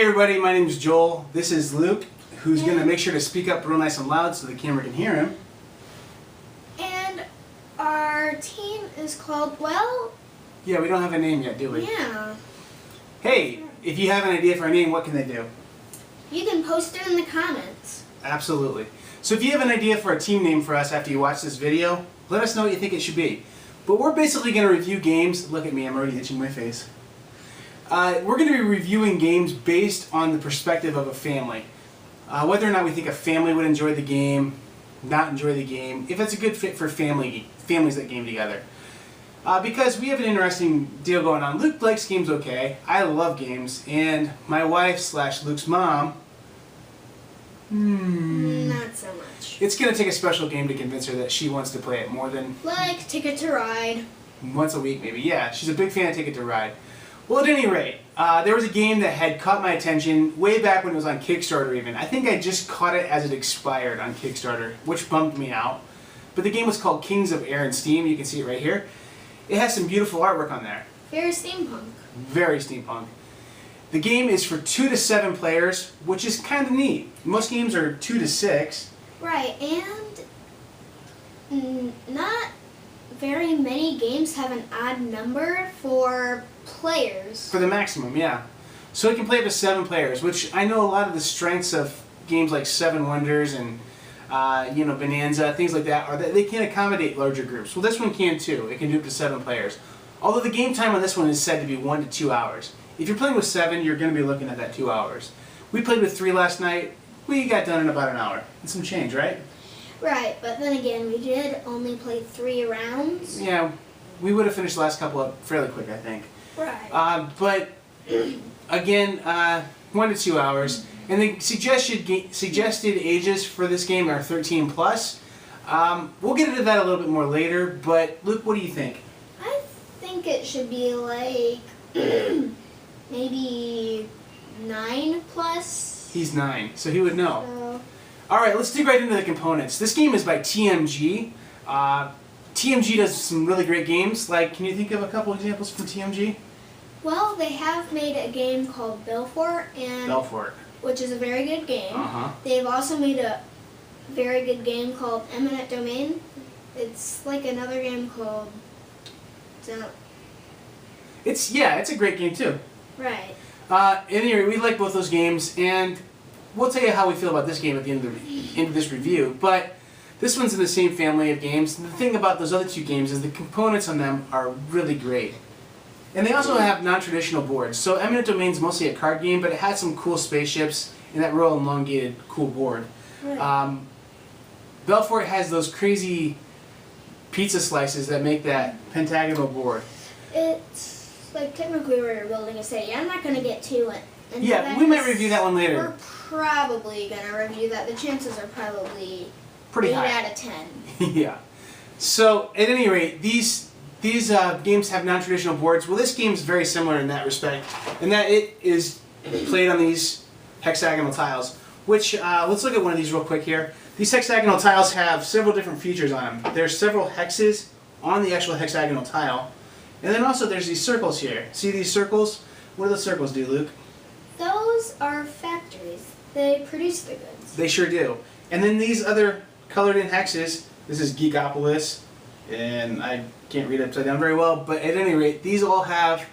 Hey everybody, my name is Joel. This is Luke, who's going to make sure to speak up real nice and loud so the camera can hear him. And our team is called, well... Yeah, we don't have a name yet, do we? Yeah. Hey, if you have an idea for a name, what can they do? You can post it in the comments. Absolutely. So if you have an idea for a team name for us after you watch this video, let us know what you think it should be. But we're basically going to review games. Look at me, I'm already itching my face. We're going to be reviewing games based on the perspective of a family. Whether or not we think a family would enjoy the game, not enjoy the game, if it's a good fit for families that game together. Because we have an interesting deal going on. Luke likes games okay, I love games, and my wife / Luke's mom, Not so much. it's going to take a special game to convince her that she wants to play it more than Like Ticket to Ride. once a week maybe. Yeah, she's a big fan of Ticket to Ride. Well, at any rate, there was a game that had caught my attention way back when it was on Kickstarter even. I think I just caught it as it expired on Kickstarter, which bummed me out. But the game was called Kings of Air and Steam. You can see it right here. It has some beautiful artwork on there. Very steampunk. Very steampunk. The game is for 2 to 7 players, which is kind of neat. Most games are 2 to 6. Right, and not very many games have an odd number for players. For the maximum, yeah. So it can play up to 7 players, which I know a lot of the strengths of games like Seven Wonders and Bonanza, things like that, are that they can accommodate larger groups. Well, this one can too. It can do up to 7 players. Although the game time on this one is said to be 1 to 2 hours. If you're playing with 7, you're going to be looking at that 2 hours. We played with 3 last night. We got done in about an hour. And some change, right? Right, but then again, we did only play 3 rounds. Yeah, we would have finished the last couple up fairly quick, I think. Right. But again, 1 to 2 hours. And the suggested ages for this game are 13 plus. We'll get into that a little bit more later, but Luke, what do you think? I think it should be like maybe 9 plus. He's 9, so he would know. So, Alright, let's dig right into the components. This game is by TMG. TMG does some really great games. Like, can you think of a couple examples from TMG? well, they have made a game called Belfort, which is a very good game. They've also made a very good game called Eminent Domain. It's like another game called... It's a great game too. Right. Anyway, we like both those games, and we'll tell you how we feel about this game at the end of this review. But this one's in the same family of games. And the thing about those other 2 games is the components on them are really great. And they also have non-traditional boards. So Eminent Domain's mostly a card game, but it has some cool spaceships and that real elongated, cool board. Right. Belfort has those crazy pizza slices that make that pentagonal board. It's like technically where you're building a city. I'm not going to get to it. Yeah, we might review that one later. We're probably going to review that. The chances are probably Pretty 8 high. out of 10. Yeah. So, at any rate, these games have non-traditional boards. Well, this game is very similar in that respect, in that it is played on these hexagonal tiles, which, let's look at one of these real quick here. These hexagonal tiles have several different features on them. There's several hexes on the actual hexagonal tile, and then also there's these circles here. See these circles? What do those circles do, Luke? Those are factories. They produce the goods. They sure do. And then these other colored in hexes, this is Geekopolis, and I can't read upside down very well, but at any rate, these all have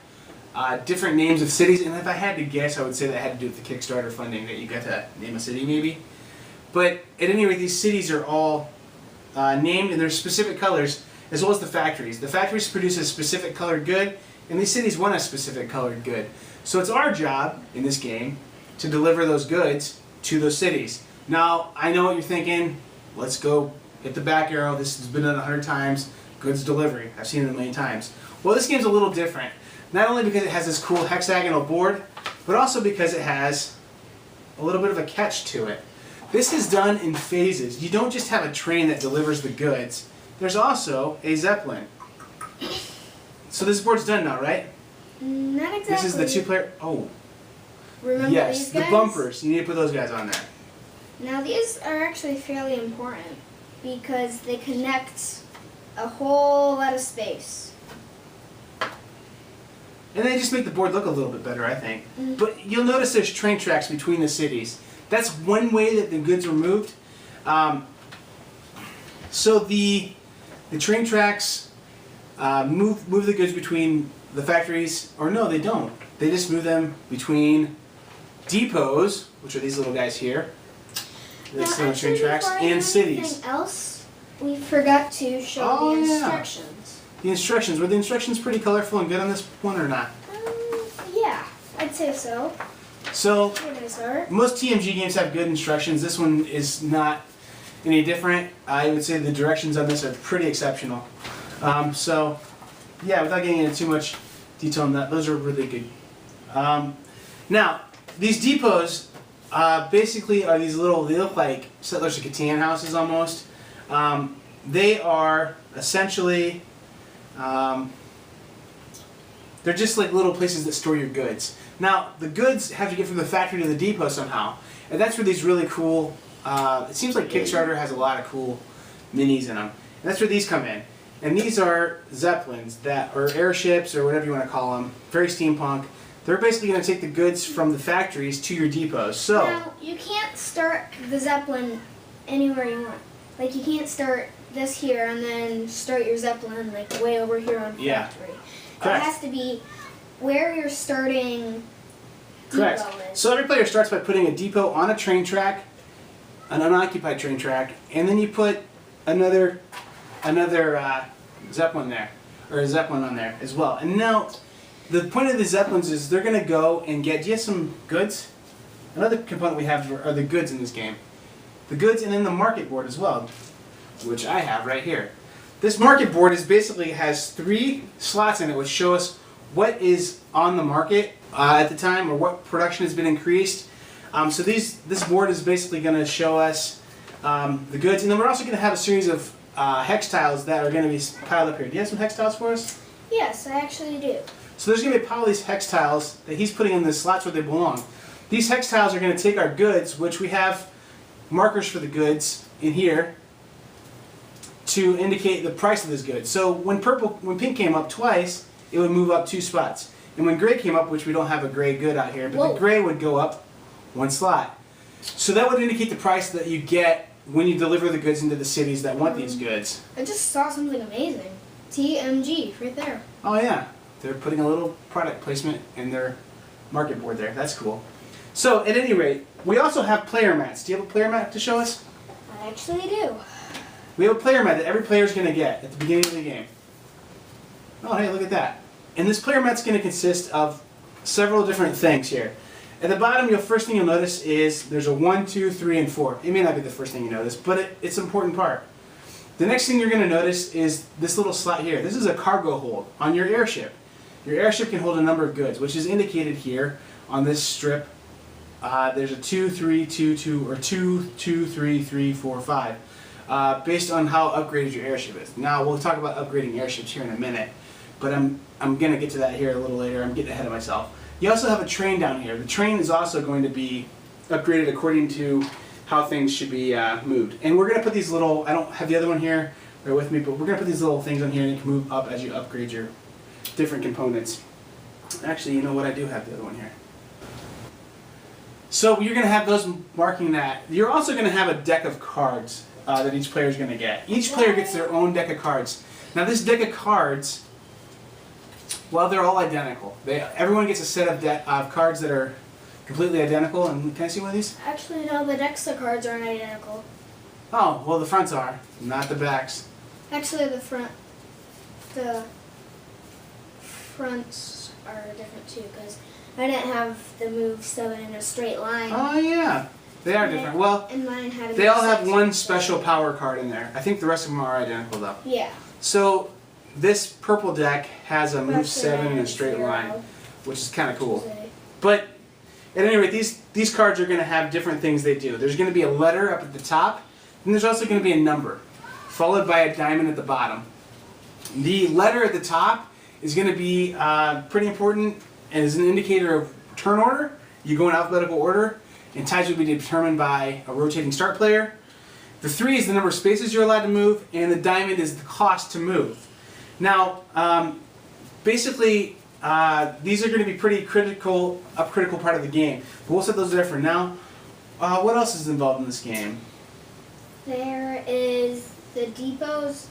different names of cities, and if I had to guess, I would say that had to do with the Kickstarter funding, that you got to name a city maybe. But at any rate, these cities are all named in their specific colors, as well as the factories. The factories produce a specific colored good, and these cities want a specific colored good. So it's our job, in this game, to deliver those goods to those cities. Now, I know what you're thinking. Let's go hit the back arrow. This has been done 100 times. Goods delivery. I've seen it a million times. Well, this game's a little different. Not only because it has this cool hexagonal board, but also because it has a little bit of a catch to it. This is done in phases. You don't just have a train that delivers the goods. There's also a Zeppelin. So this board's done now, right? Not exactly. This is the 2-player... Oh. Remember yes, these guys? the bumpers. You need to put those guys on there. Now these are actually fairly important because they connect a whole lot of space. And they just make the board look a little bit better, I think. But you'll notice there's train tracks between the cities. That's one way that the goods were moved. So the train tracks move the goods between the factories, or no, they don't. They just move them between depots, which are these little guys here. These little train tracks, and cities. Anything else, we forgot to show the instructions. The instructions. Were the instructions pretty colorful and good on this one or not? Yeah, I'd say so. So, most TMG games have good instructions. This one is not any different. I would say the directions on this are pretty exceptional. So, yeah, without getting into too much detail on that, those are really good. Now, these depots basically are these little, they look like Settlers of Catan houses almost. They are essentially, they're just like little places that store your goods. Now, the goods have to get from the factory to the depot somehow, and that's where these really cool, it seems like Kickstarter has a lot of cool minis in them, and that's where these come in. And these are Zeppelins, or airships, or whatever you want to call them, very steampunk. They're basically going to take the goods from the factories to your depots. So now, you can't start the Zeppelin anywhere you want. Like, you can't start this here and then start your Zeppelin like way over here on factory. Correct. It has to be where you're starting Correct. depot is. So every player starts by putting a depot on a train track, an unoccupied train track, and then you put another Zeppelin there, or a Zeppelin on there as well. And now, the point of the Zeppelins is they're going to go and get, do you have some goods? Another component we have are the goods in this game. The goods and then the market board as well, which I have right here. This market board basically has 3 slots in it which show us what is on the market at the time, or what production has been increased. So this board is basically going to show us the goods, and then we're also going to have a series of hex tiles that are going to be piled up here. Do you have some hex tiles for us? Yes, I actually do. So there's going to be a pile of these hex tiles that he's putting in the slots where they belong. These hex tiles are going to take our goods, which we have markers for the goods in here to indicate the price of this good. So when pink came up twice, it would move up 2 spots. And when gray came up, which we don't have a gray good out here, but the gray would go up 1 slot. So that would indicate the price that you get when you deliver the goods into the cities that want these goods. I just saw something amazing. TMG, right there. Oh yeah, they're putting a little product placement in their market board there. That's cool. So at any rate, we also have player mats. Do you have a player mat to show us? I actually do. We have a player mat that every player is going to get at the beginning of the game. Oh hey, look at that. And this player mat's going to consist of several different things here. At the bottom, first thing you'll notice is there's a 1, 2, 3, and 4. It may not be the first thing you notice, but it's an important part. The next thing you're going to notice is this little slot here. This is a cargo hold on your airship. Your airship can hold a number of goods, which is indicated here on this strip. There's a 2, 3, 2, 2, or 2, 2, 3, 3, 4, 5, based on how upgraded your airship is. Now, we'll talk about upgrading airships here in a minute, but I'm going to get to that here a little later. I'm getting ahead of myself. You also have a train down here. The train is also going to be upgraded according to how things should be moved. And we're going to put these little, I don't have the other one here right with me, but we're going to put these little things on here and you can move up as you upgrade your different components. Actually, you know what? I do have the other one here. So you're going to have those marking that. You're also going to have a deck of cards that each player is going to get. Each player gets their own deck of cards. Now this deck of cards, well, they're all identical. Everyone gets a set of cards that are completely identical. And can I see one of these? Actually, no, the decks of cards aren't identical. Oh, well, the fronts are, not the backs. Actually, the fronts are different too, because I didn't have the move 7 in a straight line. Oh yeah, they are different. Well, and mine had they all have one special power card in there. I think the rest of them are identical though. Yeah. So this purple deck has a move 7 in a straight line, which is kind of cool. But at any rate, these cards are going to have different things they do. There's going to be a letter up at the top, and there's also going to be a number, followed by a diamond at the bottom. The letter at the top is going to be pretty important and is an indicator of turn order. You go in alphabetical order, and ties will be determined by a rotating start player. The 3 is the number of spaces you're allowed to move, and the diamond is the cost to move. Now, basically, these are going to be pretty critical part of the game. But we'll set those there for now. What else is involved in this game? There is the depots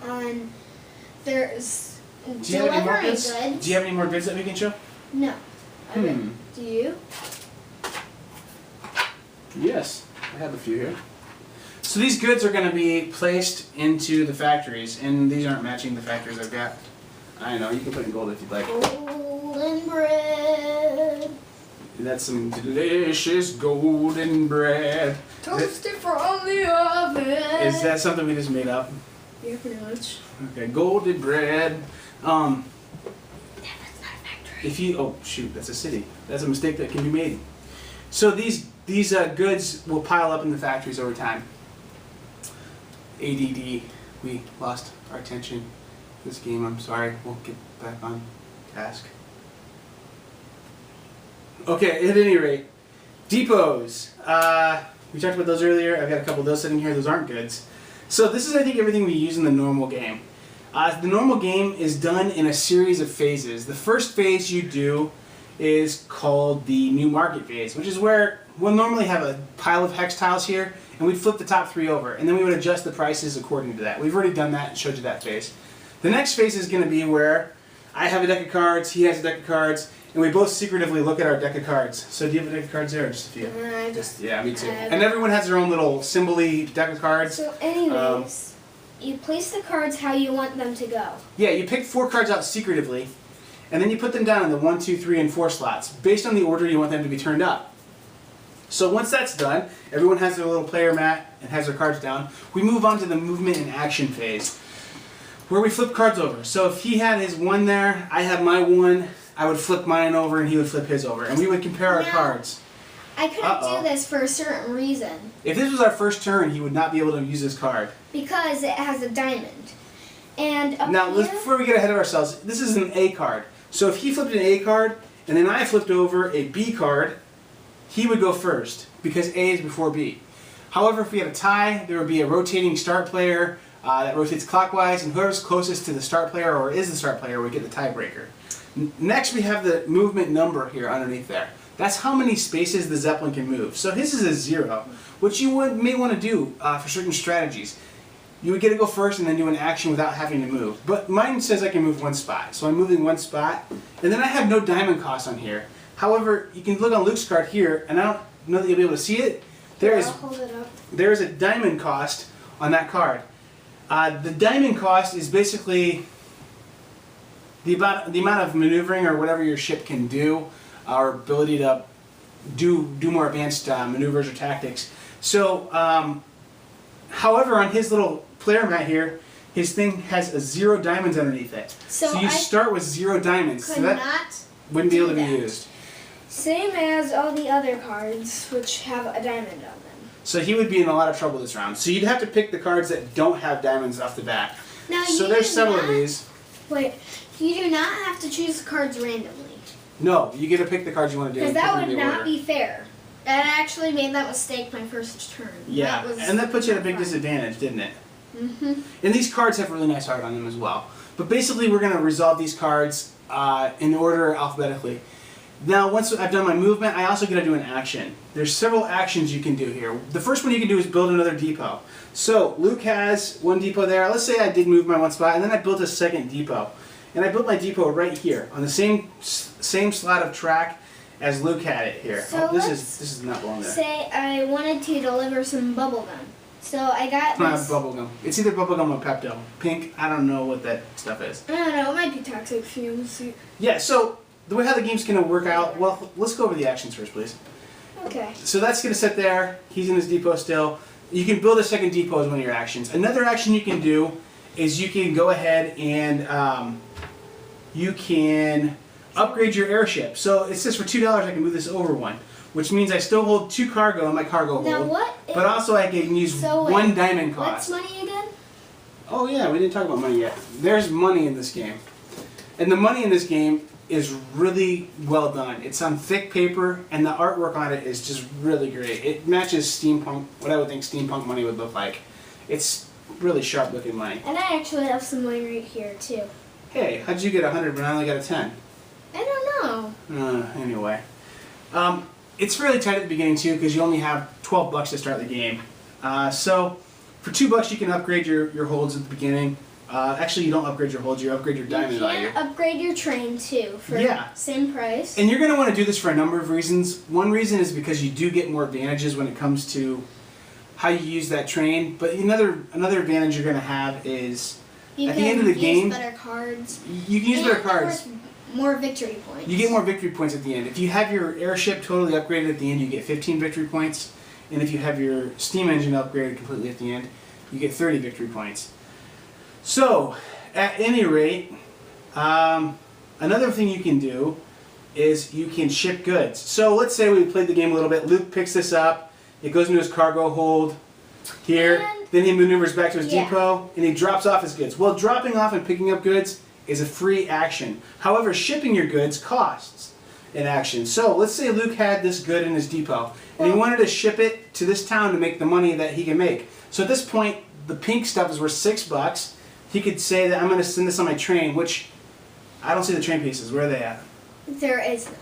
on. There's delivering goods. Do you have any more goods that we can show? No. Do you? Yes, I have a few here. So these goods are going to be placed into the factories, and these aren't matching the factories I've got. I know, you can put in gold if you'd like. Golden bread. That's some delicious golden bread. Toasted from the oven. Is that something we just made up? Yeah, pretty much. Okay, golden bread. That's not a factory. If you, oh shoot, that's a city. That's a mistake that can be made. So these goods will pile up in the factories over time. ADD, we lost our attention. This game, I'm sorry. We'll get back on task. Okay, at any rate, depots. We talked about those earlier. I've got a couple of those sitting here. Those aren't goods. So this is, I think, everything we use in the normal game. The normal game is done in a series of phases. The first phase you do is called the new market phase, which is where we'll normally have a pile of hex tiles here, and we'd flip the top 3 over, and then we would adjust the prices according to that. We've already done that and showed you that phase. The next phase is going to be where I have a deck of cards, he has a deck of cards, and we both secretively look at our deck of cards. So do you have a deck of cards there, or just a few? Yeah, me too. And everyone has their own little symbol-y deck of cards. So anyways, you place the cards how you want them to go. Yeah, you pick 4 cards out secretively, and then you put them down in the 1, 2, 3, and 4 slots, based on the order you want them to be turned up. So once that's done, everyone has their little player mat and has their cards down. We move on to the movement and action phase, where we flip cards over. So if he had his 1 there, I have my 1, I would flip mine over and he would flip his over. And we would compare our cards. I couldn't do this for a certain reason. If this was our first turn, he would not be able to use his card. Because it has a diamond. And up now, here, before we get ahead of ourselves, this is an A card. So if he flipped an A card, and then I flipped over a B card, he would go first, because A is before B. However, if we had a tie, there would be a rotating start player that rotates clockwise, and whoever's closest to the start player, or is the start player, would get the tiebreaker. Next, we have the movement number here underneath there. That's how many spaces the Zeppelin can move. So his is a 0, which you may want to do for certain strategies. You would get to go first and then do an action without having to move. But mine says I can move 1 spot, so I'm moving 1 spot. And then I have no diamond cost on here. However, you can look on Luke's card here, and I don't know that you'll be able to see it. There is a diamond cost on that card. The diamond cost is basically the amount of maneuvering or whatever your ship can do, our ability to do more advanced maneuvers or tactics. So, however, on his little player mat here, his thing has a 0 diamonds underneath it. So you start with 0 diamonds. So that wouldn't be able to be used. Same as all the other cards, which have a diamond on them. So he would be in a lot of trouble this round. So you'd have to pick the cards that don't have diamonds off the bat. Now, so there's several of these. Wait, you do not have to choose cards randomly. No, you get to pick the cards you want to do. Because that would not be fair. I actually made that mistake my first turn. Yeah, and that puts you at a big disadvantage, didn't it? Mm-hmm. And these cards have really nice art on them as well. But basically, we're going to resolve these cards in order alphabetically. Now, once I've done my movement, I also get to do an action. There's several actions you can do here. The first one you can do is build another depot. So, Luke has 1 depot there. Let's say I did move my 1 spot, and then I built a 2nd depot. And I built my depot right here, on the same slot of track as Luke had it here. So this is not belong there. Say I wanted to deliver some bubble gum. So I got It's not bubble gum. It's either bubble gum or Pepto. Pink, I don't know what that stuff is. I don't know, it might be toxic fumes. Yeah, so the way how the game's going to work out, well, let's go over the actions first, please. Okay. So that's going to sit there. He's in his depot still. You can build a 2nd depot as one of your actions. Another action you can do is you can go ahead and you can upgrade your airship. So it says for $2 I can move this over 1, which means I still hold 2 cargo in my cargo hold. But also I can use 1 diamond cost. What's money again? Oh yeah, we didn't talk about money yet. There's money in this game. And the money in this game is really well done. It's on thick paper, and the artwork on it is just really great. It matches steampunk, what I would think steampunk money would look like. It's really sharp looking money. And I actually have some money right here too. Hey, how'd you get 100 when I only got a 10? know. Anyway. It's fairly tight at the beginning too because you only have $12 to start the game. So for $2 you can upgrade your holds at the beginning. Actually, you don't upgrade your holds, you upgrade your diamond value. You can upgrade your train too for same price. And you're going to want to do this for a number of reasons. One reason is because you do get more advantages when it comes to how you use that train. But another advantage you're going to have is at the end of the game, use better cards. You can use better cards. More victory points. You get more victory points at the end. If you have your airship totally upgraded at the end, you get 15 victory points. And if you have your steam engine upgraded completely at the end, you get 30 victory points. So, at any rate, another thing you can do is you can ship goods. So let's say we played the game a little bit. Luke picks this up. It goes into his cargo hold here. Then he maneuvers back to his depot, and he drops off his goods. Well, dropping off and picking up goods is a free action. However, shipping your goods costs an action. So let's say Luke had this good in his depot, and he wanted to ship it to this town to make the money that he can make. So at this point, the pink stuff is worth $6. He could say that I'm going to send this on my train, which I don't see the train pieces. Where are they at? There is none.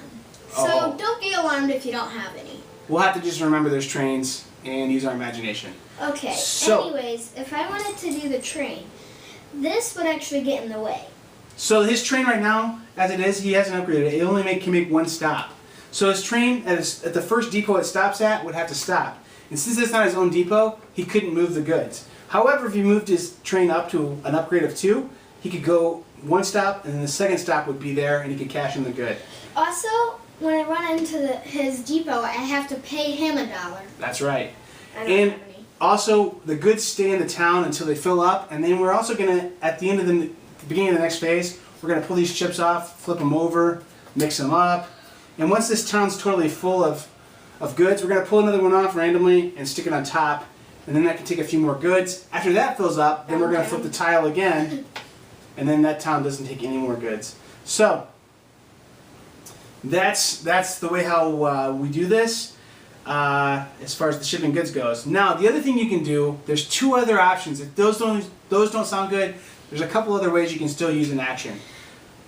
So don't be alarmed if you don't have any. We'll have to just remember there's trains and use our imagination. Okay, so, anyways, if I wanted to do the train, this would actually get in the way. So his train right now, as it is, he hasn't upgraded it. It only can make one stop. So his train at the first depot it stops at would have to stop. And since it's not his own depot, he couldn't move the goods. However, if he moved his train up to an upgrade of 2, he could go one stop, and then the second stop would be there, and he could cash in the good. Also, when I run into his depot, I have to pay him $1. That's right. I don't have any. Also, the goods stay in the town until they fill up, and then we're also going to, at the end of the beginning of the next phase, we're going to pull these chips off, flip them over, mix them up, and once this town's totally full of goods, we're going to pull another one off randomly and stick it on top, and then that can take a few more goods. After that fills up, then we're going to flip the tile again, and then that town doesn't take any more goods. So, that's the way how we do this as far as the shipping goods goes. Now, the other thing you can do, there's 2 other options. If those don't sound good, there's a couple other ways you can still use an action.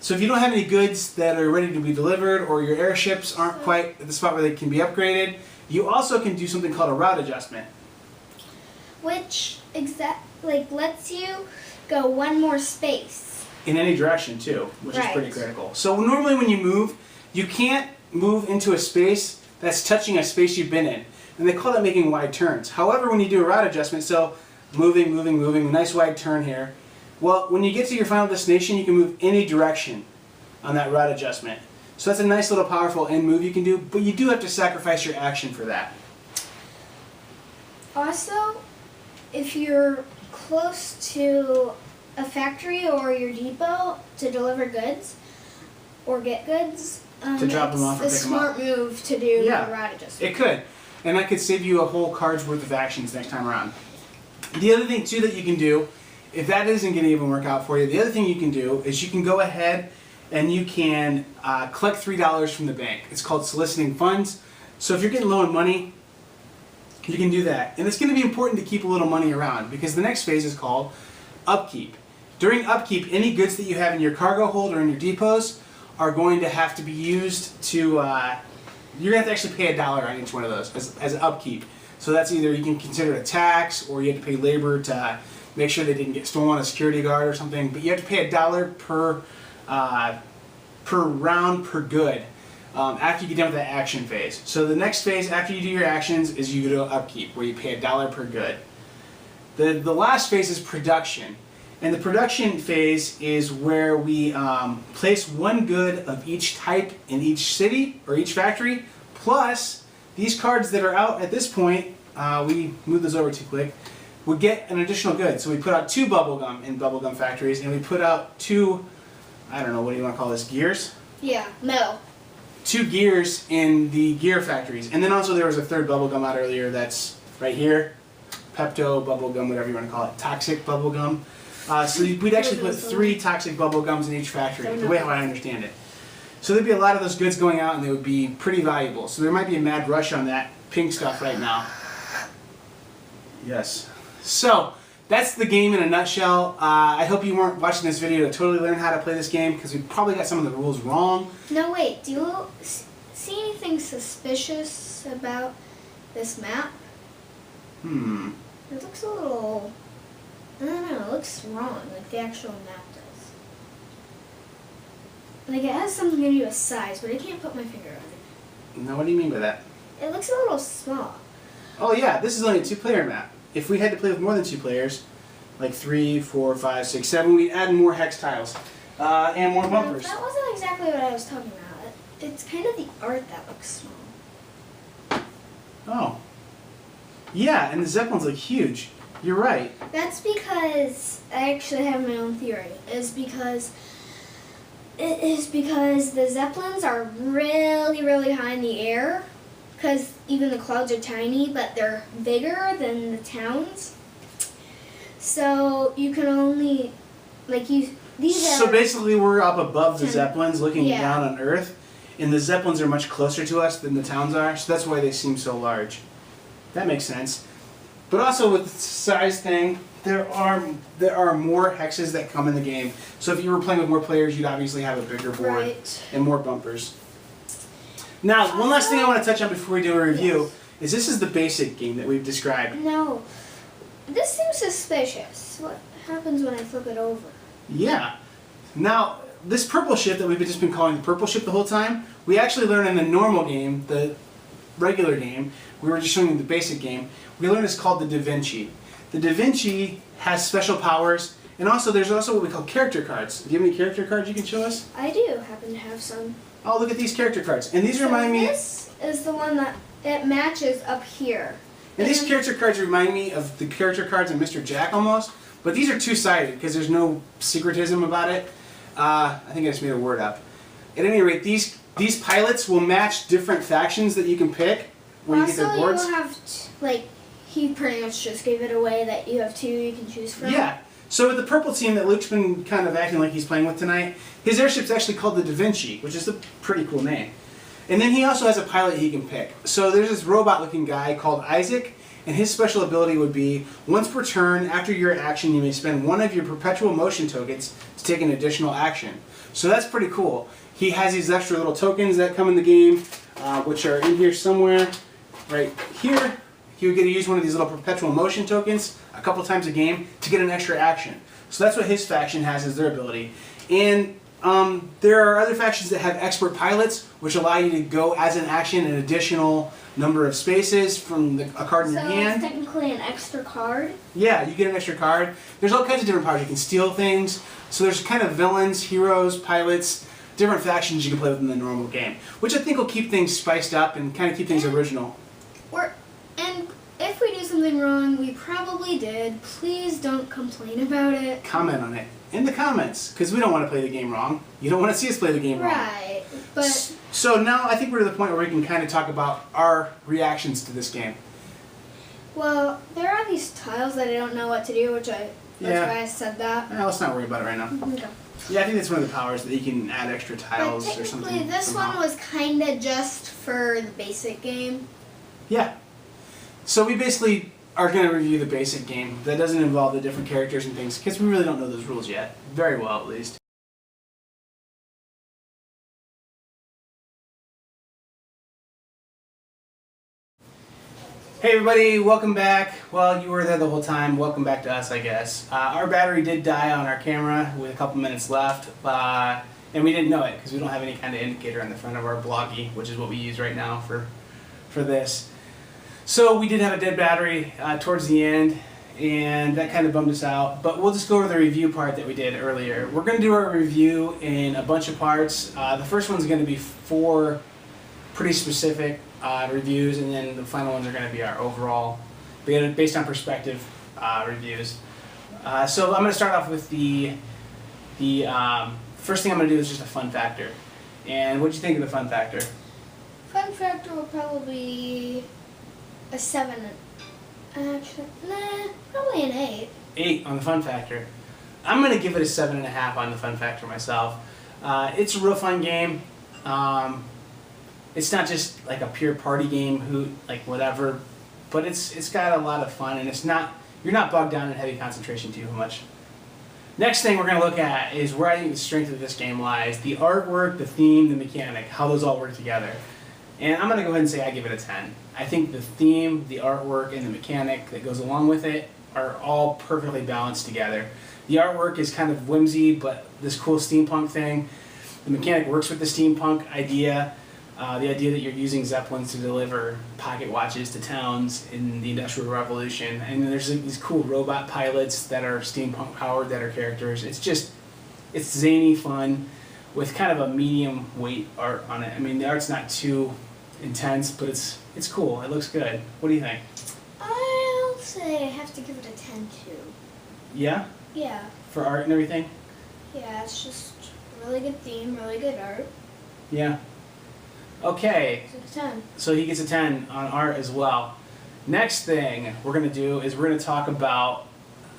So if you don't have any goods that are ready to be delivered, or your airships aren't quite at the spot where they can be upgraded, you also can do something called a route adjustment. Which lets you go one more space. In any direction too, which is pretty critical. So normally when you move, you can't move into a space that's touching a space you've been in. And they call that making wide turns. However, when you do a route adjustment, so moving, a nice wide turn here, well, when you get to your final destination, you can move any direction on that route adjustment. So that's a nice little powerful end move you can do, but you do have to sacrifice your action for that. Also, if you're close to a factory or your depot to deliver goods or get goods, to drop them off or pick them up. It's a smart move to do the route adjustment. It could. And that could save you a whole card's worth of actions next time around. The other thing too that you can do, if that isn't going to even work out for you, the other thing you can do is you can go ahead and you can collect $3 from the bank. It's called soliciting funds. So if you're getting low on money, you can do that. And it's going to be important to keep a little money around because the next phase is called upkeep. During upkeep, any goods that you have in your cargo hold or in your depots are going to have to be used to, you're going to have to actually pay $1 on each one of those as upkeep. So that's either you can consider it a tax, or you have to pay labor to make sure they didn't get stolen, a security guard or something. But you have to pay $1 per round per good after you get done with that action phase. So the next phase after you do your actions is you go to upkeep, where you pay $1 per good. The last phase is production. And the production phase is where we place one good of each type in each city or each factory, plus these cards that are out at this point, we move those over too quick, would get an additional good. So we put out 2 bubblegum in bubblegum factories, and we put out 2, I don't know, what do you want to call this, gears? Yeah, metal. 2 gears in the gear factories. And then also there was a 3rd bubblegum out earlier that's right here. Pepto, bubblegum, whatever you want to call it. Toxic bubblegum. So we'd actually put 3 toxic bubblegums in each factory, the way how I understand it. So there'd be a lot of those goods going out, and they would be pretty valuable. So there might be a mad rush on that pink stuff right now. Yes. So that's the game in a nutshell. I hope you weren't watching this video to totally learn how to play this game, because we probably got some of the rules wrong. No, wait. Do you see anything suspicious about this map? It looks a little... I don't know. It looks wrong, like the actual map does. Like it has something to do with size, but I can't put my finger on it. Now, what do you mean by that? It looks a little small. Oh yeah, this is only a 2-player map. If we had to play with more than 2 players, like 3, 4, 5, 6, 7, we'd add more hex tiles and more bumpers. That wasn't exactly what I was talking about. It's kind of the art that looks small. Oh. Yeah, and the Zeppelins look huge. You're right. That's because I actually have my own theory. It is because the Zeppelins are really, really high in the air. Because even the clouds are tiny, but they're bigger than the towns. So you can only, So basically we're up above the Zeppelins looking down on Earth. And the Zeppelins are much closer to us than the towns are. So that's why they seem so large. That makes sense. But also with the size thing, there are more hexes that come in the game. So if you were playing with more players, you'd obviously have a bigger board and more bumpers. Now, one last thing I want to touch on before we do a review is this is the basic game that we've described. No. This seems suspicious. What happens when I flip it over? Yeah. Now, this purple ship that we've just been calling the purple ship the whole time, we actually learned in the normal game, the regular game, we were just showing you the basic game, we learned it's called the Da Vinci. The Da Vinci has special powers, and also there's also what we call character cards. Do you have any character cards you can show us? I do happen to have some. Oh, look at these character cards. And these remind me... This is the one that it matches up here. And these character cards remind me of the character cards in Mr. Jack almost. But these are two-sided because there's no secretism about it. I think I just made a word up. At any rate, these pilots will match different factions that you can pick when you get their boards. Also, you have, he pretty much just gave it away that you have 2 you can choose from. Yeah. So with the purple team that Luke's been kind of acting like he's playing with tonight, his airship's actually called the Da Vinci, which is a pretty cool name. And then he also has a pilot he can pick. So there's this robot-looking guy called Isaac, and his special ability would be, once per turn, after your action, you may spend 1 of your perpetual motion tokens to take an additional action. So that's pretty cool. He has these extra little tokens that come in the game, which are in here somewhere. Right here, he would get to use one of these little perpetual motion tokens a couple times a game to get an extra action. So that's what his faction has as their ability. And there are other factions that have expert pilots, which allow you to go as an action an additional number of spaces from a card in your hand. So it's technically an extra card? Yeah, you get an extra card. There's all kinds of different powers. You can steal things. So there's kind of villains, heroes, pilots, different factions you can play with in the normal game, which I think will keep things spiced up and kind of keep things original. And if we do something wrong, we probably did. Please don't complain about it. Comment on it in the comments, because we don't want to play the game wrong. You don't want to see us play the game wrong. Right, but... So now I think we're to the point where we can kind of talk about our reactions to this game. Well, there are these tiles that I don't know what to do, that's why I said that. Let's not worry about it right now. Okay. Yeah, I think that's one of the powers that you can add extra tiles or something. Technically, this one was kind of just for the basic game. Yeah. So we basically are going to review the basic game. That doesn't involve the different characters and things, because we really don't know those rules yet. Very well, at least. Hey everybody, welcome back. Well, you were there the whole time. Welcome back to us, I guess. Our battery did die on our camera with a couple minutes left, and we didn't know it because we don't have any kind of indicator on the front of our bloggy, which is what we use right now for this. So we did have a dead battery towards the end, and that kind of bummed us out. But we'll just go over the review part that we did earlier. We're going to do our review in a bunch of parts. The first one's going to be 4 pretty specific reviews, and then the final ones are going to be our overall, based on perspective reviews. So I'm going to start off with the first thing I'm going to do is just a fun factor. And what do you think of the fun factor? Fun factor will probably be a 7. Actually, probably an 8. 8 on the fun factor. I'm going to give it a 7.5 on the fun factor myself. It's a real fun game. It's not just like a pure party game, whatever, but it's got a lot of fun, and it's not you're not bogged down in heavy concentration too much. Next thing we're going to look at is where I think the strength of this game lies. The artwork, the theme, the mechanic, how those all work together. And I'm going to go ahead and say I give it a 10. I think the theme, the artwork, and the mechanic that goes along with it are all perfectly balanced together. The artwork is kind of whimsy, but this cool steampunk thing. The mechanic works with the steampunk idea. The idea that you're using zeppelins to deliver pocket watches to towns in the Industrial Revolution. And then there's these cool robot pilots that are steampunk powered that are characters. It's zany fun with kind of a medium weight art on it. I mean, the art's not too intense, but it's cool. It looks good. What do you think? I'll say I have to give it a 10 too. Yeah? Yeah. For art and everything? Yeah, it's just really good theme, really good art. Yeah. Okay. So 10. So he gets a 10 on art as well. Next thing we're going to do is we're going to talk about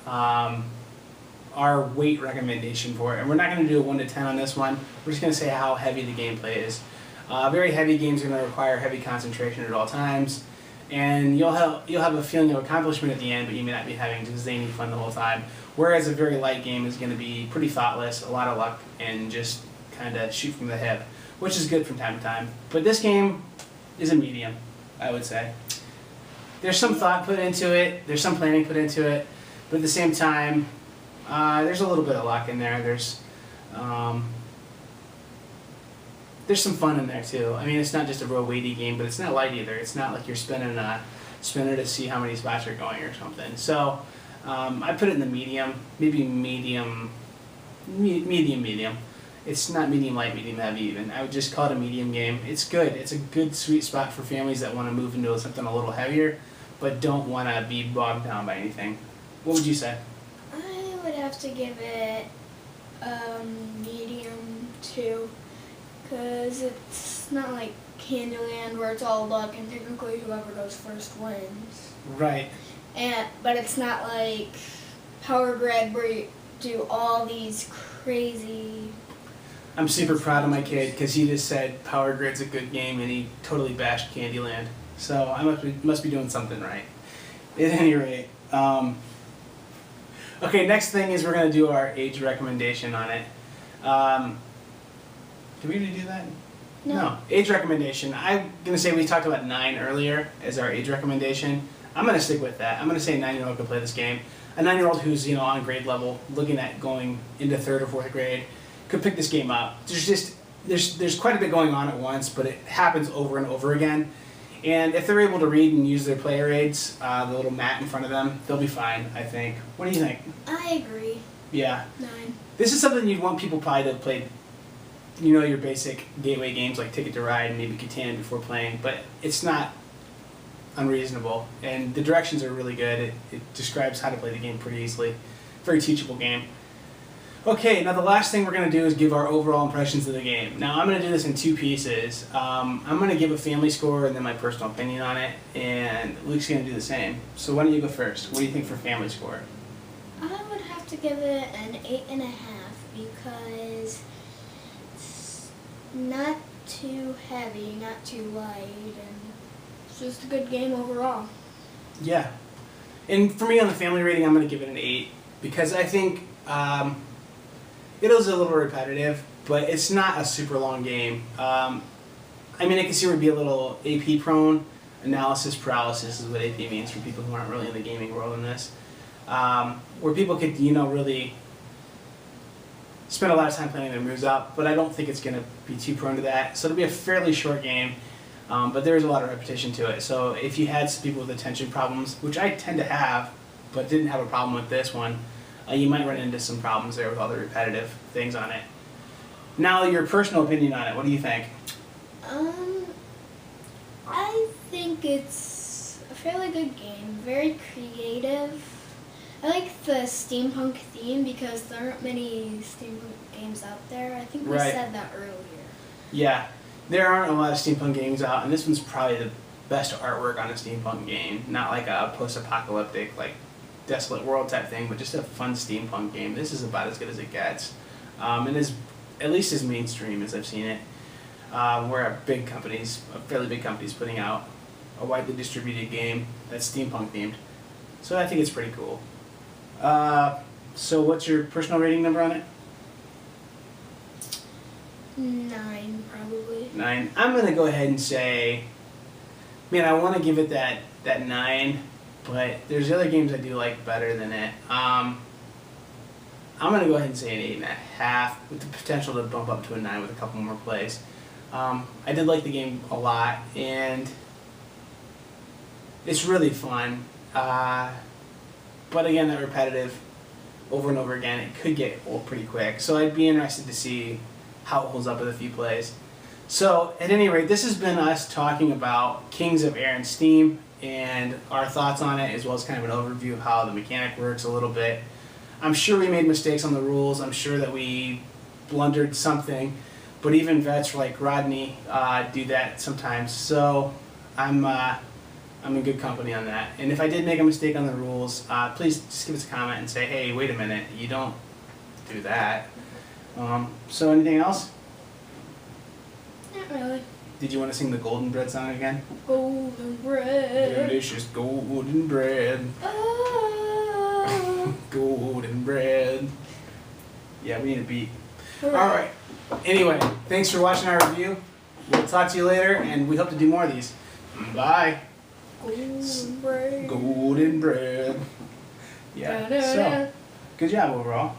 our weight recommendation for it. And we're not going to do a 1 to 10 on this one. We're just going to say how heavy the gameplay is. Very heavy games are going to require heavy concentration at all times. And you'll have a feeling of accomplishment at the end, but you may not be having just zany fun the whole time. Whereas a very light game is going to be pretty thoughtless, a lot of luck, and just kind of shoot from the hip, which is good from time to time. But this game is a medium, I would say. There's some thought put into it, there's some planning put into it, but at the same time, there's a little bit of luck in there. There's some fun in there too. I mean, it's not just a real weighty game, but it's not light either. It's not like you're spinning a spinner to see how many spots are going or something. So I put it in the medium, maybe medium. It's not medium light, medium heavy even. I would just call it a medium game. It's good. It's a good sweet spot for families that want to move into something a little heavier, but don't want to be bogged down by anything. What would you say? I would have to give it medium too, because it's not like Candyland where it's all luck and technically whoever goes first wins. Right. But it's not like Power Grid where you do all these crazy... I'm super proud of my kid because he just said Power Grid's a good game and he totally bashed Candyland. So I must be doing something right. At any rate. Okay, next thing is we're going to do our age recommendation on it. Did we already do that? No. Age recommendation. I'm going to say we talked about 9 earlier as our age recommendation. I'm going to stick with that. I'm going to say a 9-year-old can play this game. A 9-year-old who's on grade level, looking at going into 3rd or 4th grade, could pick this game up. There's quite a bit going on at once, but it happens over and over again. And if they're able to read and use their player aids, the little mat in front of them, they'll be fine, I think. What do you think? I agree. Yeah. 9. This is something you'd want people probably to play, your basic gateway games like Ticket to Ride and maybe Catan before playing, but it's not unreasonable. And the directions are really good. It describes how to play the game pretty easily. Very teachable game. Okay, now the last thing we're going to do is give our overall impressions of the game. Now I'm going to do this in 2 pieces. I'm going to give a family score and then my personal opinion on it, and Luke's going to do the same. So why don't you go first? What do you think for family score? I would have to give it an 8.5 because it's not too heavy, not too light, and it's just a good game overall. Yeah. And for me on the family rating, I'm going to give it an 8 because I think it is a little repetitive, but it's not a super long game. I mean, I can see where it'd be a little AP prone. Analysis paralysis is what AP means for people who aren't really in the gaming world in this. Where people could, really spend a lot of time planning their moves out, but I don't think it's going to be too prone to that. So it'll be a fairly short game, but there is a lot of repetition to it. So if you had some people with attention problems, which I tend to have, but didn't have a problem with this one, you might run into some problems there with all the repetitive things on it. Now, your personal opinion on it, what do you think? I think it's a fairly good game, very creative. I like the steampunk theme because there aren't many steampunk games out there. I think we said that earlier. Yeah, there aren't a lot of steampunk games out, and this one's probably the best artwork on a steampunk game. Not like a post-apocalyptic, like desolate world type thing, but just a fun steampunk game. This is about as good as it gets, and is at least as mainstream as I've seen it. Where fairly big companies, putting out a widely distributed game that's steampunk themed. So I think it's pretty cool. So what's your personal rating number on it? 9, probably. 9. I'm gonna go ahead and say, man, I want to give it that 9, but there's other games I do like better than it. I'm gonna go ahead and say an 8.5 with the potential to bump up to a 9 with a couple more plays. I did like the game a lot, and it's really fun. But again, that repetitive over and over again, it could get old pretty quick. So I'd be interested to see how it holds up with a few plays. So at any rate, this has been us talking about Kings of Air and Steam and our thoughts on it, as well as kind of an overview of how the mechanic works a little bit. I'm sure we made mistakes on the rules. I'm sure that we blundered something, but even vets like Rodney do that sometimes. So I'm in good company on that. And if I did make a mistake on the rules, please just give us a comment and say, hey, wait a minute, you don't do that. So anything else? Not really. Did you want to sing the Golden Bread song again? Golden bread. Delicious golden bread. Oh. Golden bread. Yeah, we need a beat. Hooray. All right. Anyway, thanks for watching our review. We'll talk to you later, and we hope to do more of these. Bye. Golden bread. Golden bread. Yeah. So, good job overall.